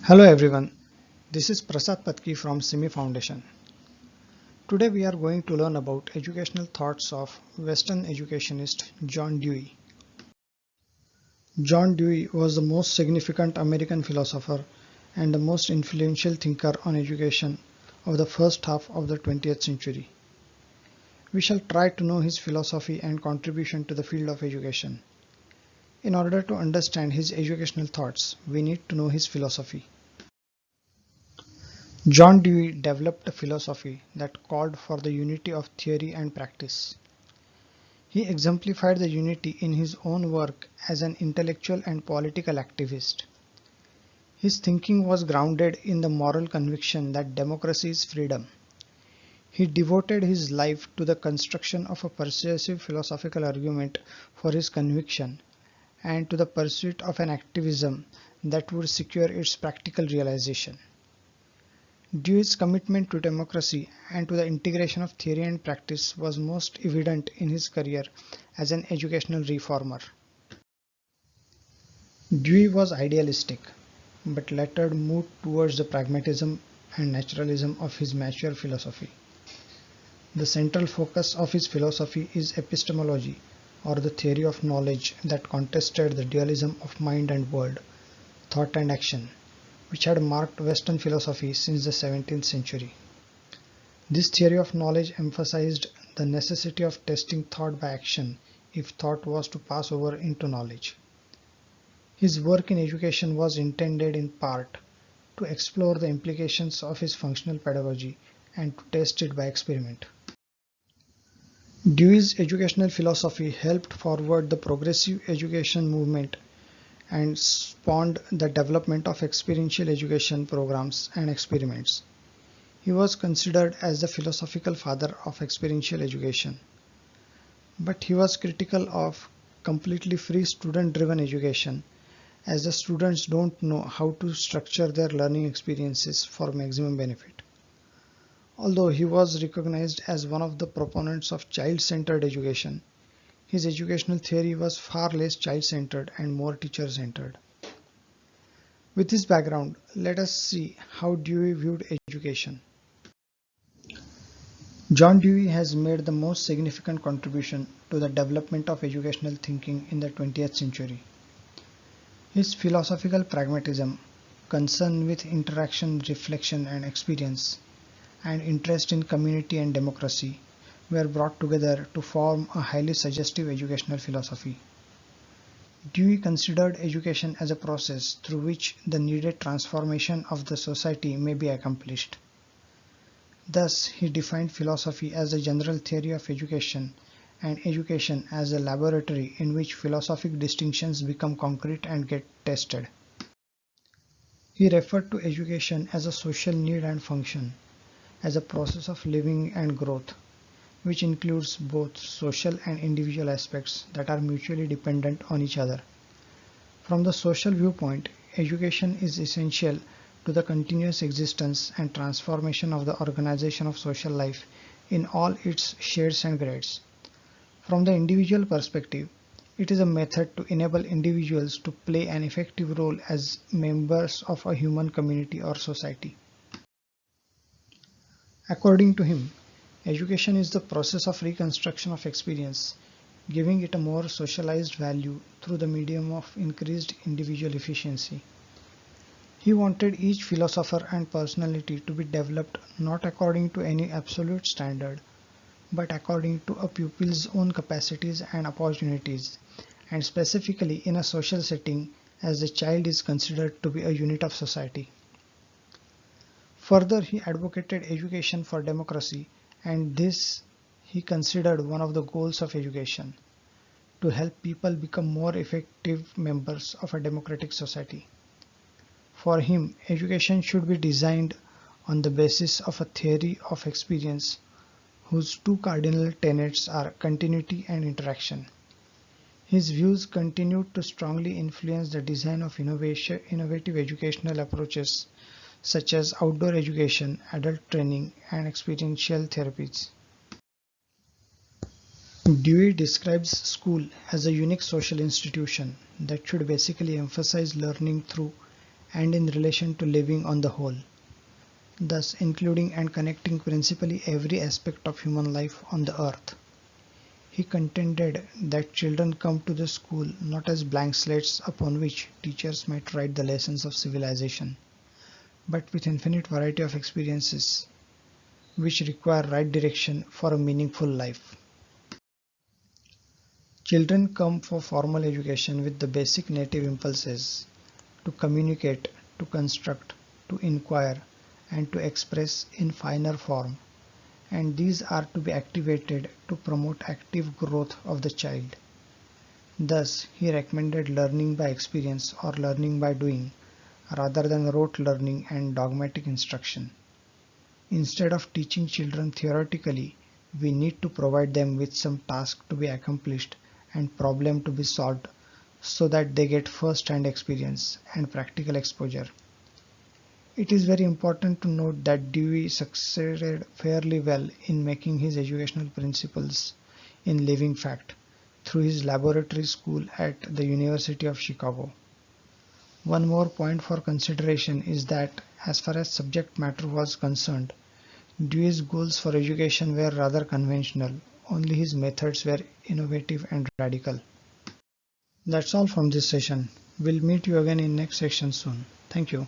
Hello everyone, this is Prasad Patki from SIMMI Foundation. Today we are going to learn about educational thoughts of Western educationist John Dewey. John Dewey was the most significant American philosopher and the most influential thinker on education of the first half of the 20th century. We shall try to know his philosophy and contribution to the field of education. In order to understand his educational thoughts, we need to know his philosophy. John Dewey developed a philosophy that called for the unity of theory and practice. He exemplified the unity in his own work as an intellectual and political activist. His thinking was grounded in the moral conviction that democracy is freedom. He devoted his life to the construction of a persuasive philosophical argument for his conviction and to the pursuit of an activism that would secure its practical realization. Dewey's commitment to democracy and to the integration of theory and practice was most evident in his career as an educational reformer. Dewey was idealistic, but later moved towards the pragmatism and naturalism of his mature philosophy. The central focus of his philosophy is epistemology, or the theory of knowledge that contested the dualism of mind and world, thought and action, which had marked Western philosophy since the 17th century. This theory of knowledge emphasized the necessity of testing thought by action if thought was to pass over into knowledge. His work in education was intended in part to explore the implications of his functional pedagogy and to test it by experiment. Dewey's educational philosophy helped forward the progressive education movement and spawned the development of experiential education programs and experiments. He was considered as the philosophical father of experiential education. But he was critical of completely free student-driven education, as the students don't know how to structure their learning experiences for maximum benefit. Although he was recognized as one of the proponents of child-centered education, his educational theory was far less child-centered and more teacher-centered. With this background, let us see how Dewey viewed education. John Dewey has made the most significant contribution to the development of educational thinking in the 20th century. His philosophical pragmatism, concern with interaction, reflection, and experience, and interest in community and democracy were brought together to form a highly suggestive educational philosophy. Dewey considered education as a process through which the needed transformation of the society may be accomplished. Thus, he defined philosophy as a general theory of education and education as a laboratory in which philosophic distinctions become concrete and get tested. He referred to education as a social need and function, as a process of living and growth, which includes both social and individual aspects that are mutually dependent on each other. From the social viewpoint, education is essential to the continuous existence and transformation of the organization of social life in all its shades and grades. From the individual perspective, it is a method to enable individuals to play an effective role as members of a human community or society. According to him, education is the process of reconstruction of experience, giving it a more socialized value through the medium of increased individual efficiency. He wanted each philosopher and personality to be developed not according to any absolute standard, but according to a pupil's own capacities and opportunities, and specifically in a social setting, as the child is considered to be a unit of society. Further, he advocated education for democracy, and this he considered one of the goals of education, to help people become more effective members of a democratic society. For him, education should be designed on the basis of a theory of experience whose two cardinal tenets are continuity and interaction. His views continued to strongly influence the design of innovative educational approaches such as outdoor education, adult training, and experiential therapies. Dewey describes school as a unique social institution that should basically emphasize learning through and in relation to living on the whole, thus including and connecting principally every aspect of human life on the earth. He contended that children come to the school not as blank slates upon which teachers might write the lessons of civilization, but with infinite variety of experiences which require right direction for a meaningful life. Children come for formal education with the basic native impulses to communicate, to construct, to inquire, and to express in finer form, and these are to be activated to promote active growth of the child. Thus, he recommended learning by experience or learning by doing rather than rote learning and dogmatic instruction. Instead of teaching children theoretically, we need to provide them with some task to be accomplished and problem to be solved so that they get first-hand experience and practical exposure. It is very important to note that Dewey succeeded fairly well in making his educational principles in living fact through his laboratory school at the University of Chicago. One more point for consideration is that as far as subject matter was concerned, Dewey's goals for education were rather conventional, only his methods were innovative and radical. That's all from this session. We'll meet you again in next section soon. Thank you.